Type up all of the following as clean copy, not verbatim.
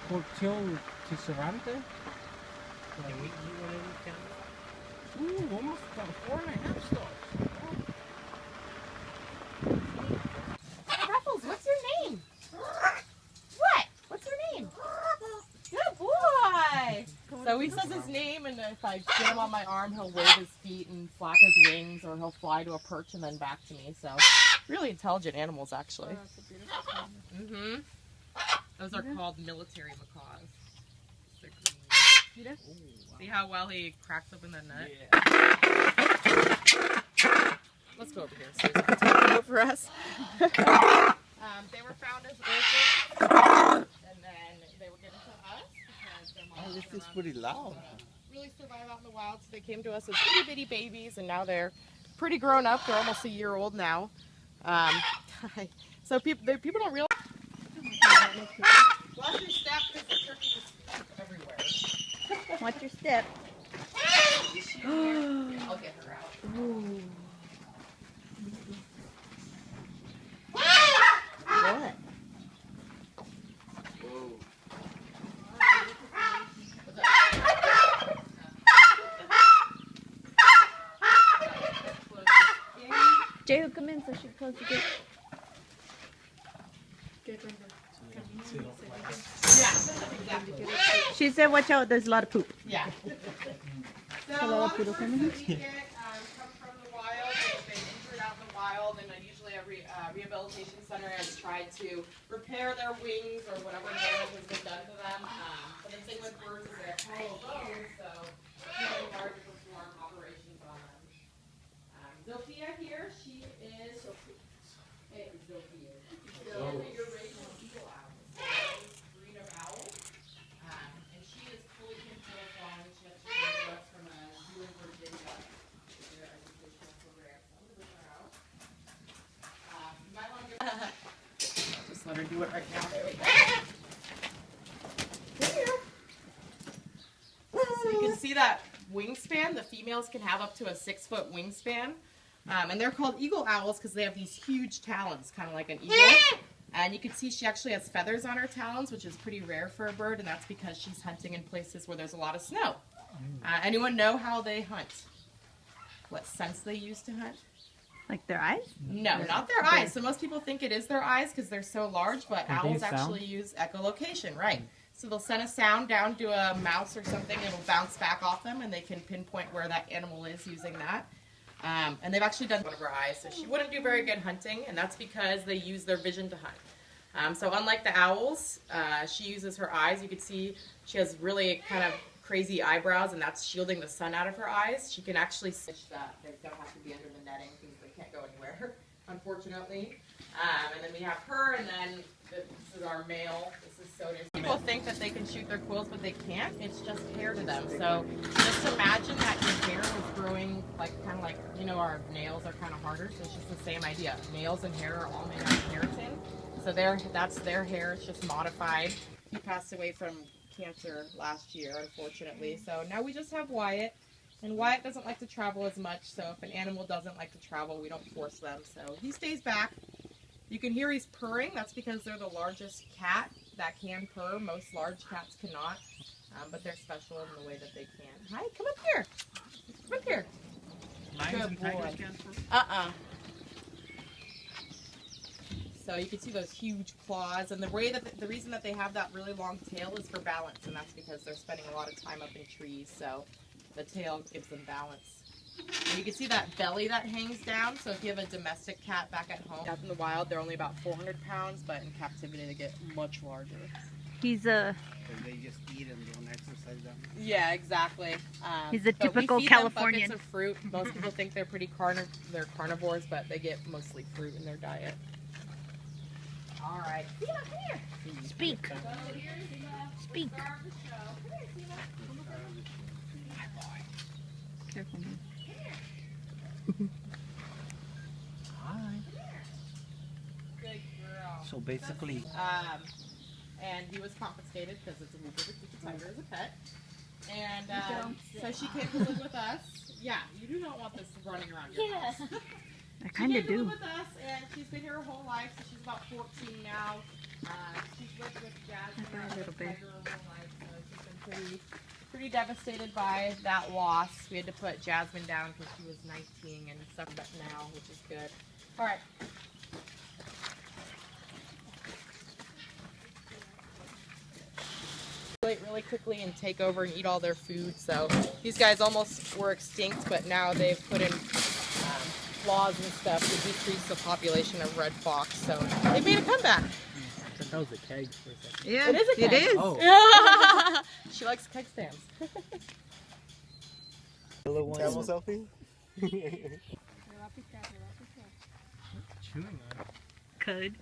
Portil Tisserante. Can we eat one of these camels? Ooh, almost about 4.5 stars. Ruffles, what's your name? What? What's your name? Good boy. So he says his name, and if I get him on my arm, he'll wave his feet and flap his wings, or he'll fly to a perch and then back to me. So really intelligent animals, actually. Oh, it's a beautiful camel. Those are called military macaws. They're green. Mira. See how well he cracks open the nut? Yeah. Let's go over here. So take them over for us. They were found as orphans, and then they were given to us because their moms This were is around pretty to loud. really survive out in the wild. So they came to us as itty bitty babies, and now they're pretty grown up. They're almost a year old now. So people don't realize. Watch your step because the turkey is everywhere. Watch your step. I'll get her out. Ooh. What? Jay, come in so she can close the gate. She said, watch out, there's a lot of poop. Yeah. So a lot of birds that we get come from the wild. They've been injured out in the wild, and usually every rehabilitation center has tried to repair their wings or whatever damage has been done to them. But the thing with birds is they have hollow bones, so it's really hard to perform operations on them. Zofia here, she is Zofia. Your racial eagle owl. She's a breed of owl. And she is fully camouflaged. She actually came to us from a zoo in Virginia. Their educational program. So I'm going to bring her out. You might want to just let her do it right now. There we go. So you can see that wingspan. The females can have up to a 6-foot wingspan. And they're called eagle owls because they have these huge talons, kind of like an eagle. And you can see she actually has feathers on her talons, which is pretty rare for a bird, and that's because she's hunting in places where there's a lot of snow. Anyone know how they hunt? What sense they use to hunt? Like their eyes? No, not their eyes. So most people think it is their eyes because they're so large, but owls actually use echolocation, right? So they'll send a sound down to a mouse or something, it'll bounce back off them, and they can pinpoint where that animal is using that. And they've actually done one of her eyes, so she wouldn't do very good hunting, and that's because they use their vision to hunt. So unlike the owls, she uses her eyes. You can see she has really kind of crazy eyebrows, and that's shielding the sun out of her eyes. She can actually switch that. They don't have to be under the netting because they can't go anywhere, unfortunately. And then we have her, and then this is our male. This is Soda. People think that they can shoot their quills, but they can't. It's just hair to them. So just imagine that your hair was growing like kind of like, you know, our nails are kind of harder. So it's just the same idea. Nails and hair are all made out of keratin. So that's their hair. It's just modified. He passed away from cancer last year, unfortunately. So now we just have Wyatt. And Wyatt doesn't like to travel as much. So if an animal doesn't like to travel, we don't force them. So he stays back. You can hear he's purring. That's because they're the largest cat that can purr. Most large cats cannot, but they're special in the way that they can. Hi, come up here. Come up here. Lions and Good boy. tigers can't purr? So you can see those huge claws, and the reason that they have that really long tail is for balance, and that's because they're spending a lot of time up in trees. So the tail gives them balance. And you can see that belly that hangs down. So if you have a domestic cat back at home, out in the wild, they're only about 400 pounds, but in captivity they get much larger. He's a They just eat and don't exercise them. Yeah, exactly. He's a but we typical feed them Californian. buckets of fruit. Most people think they're pretty they're carnivores, but they get mostly fruit in their diet. All right. Sima, come here. speak. So here's the Speak. star of the show. Come here, Sima. Careful, man. Hi. Good girl. So basically, And he was confiscated because it's illegal to keep a tiger as a pet. And so she came to live with us. Yeah, you do not want this running around your house. I kind of She came to do. live with us, and she's been here her whole life, so she's about 14 now. She's lived with Jasmine I brought a little bit. her whole life, so she's been pretty devastated by that loss. We had to put Jasmine down because she was 19 and stuff up now, which is good. All right. Really quickly and take over and eat all their food. So these guys almost were extinct, but now they've put in laws and stuff to decrease the population of red fox. So they made a comeback. I thought that was a keg for a second. Yeah, It is a keg. It is. Oh. She likes keg stands. Camel selfie? Chewing on it. Could.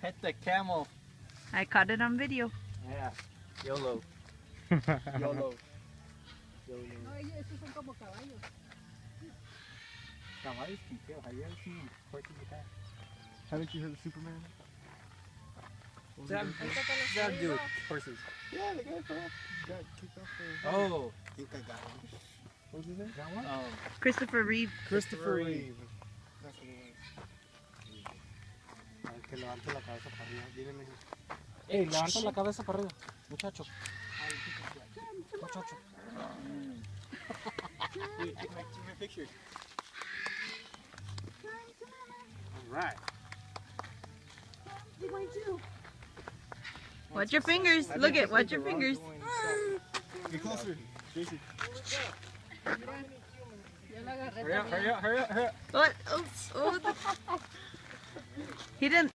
Pet the camel. I caught it on video. Yeah. YOLO. YOLO. Esos son como caballos. Caballos can kill. Have you ever seen horses attack? Haven't you heard of Superman? What's that have to do with horses? Yeah, the guy got kicked off the... Oh. I think I got one. What was his name? Got one? Oh. Christopher Reeve. Christopher Reeve. That's what it was. Que levante la cabeza para arriba. Dígame. Hey, levanta la cabeza para arriba, muchacho. Muchacho. Wait, take my picture. Alright. Watch your fingers. Look at. Watch your fingers. Get closer. Jason. Hurry up, hurry up, hurry up, hurry up. What? Oh, oh. He didn't.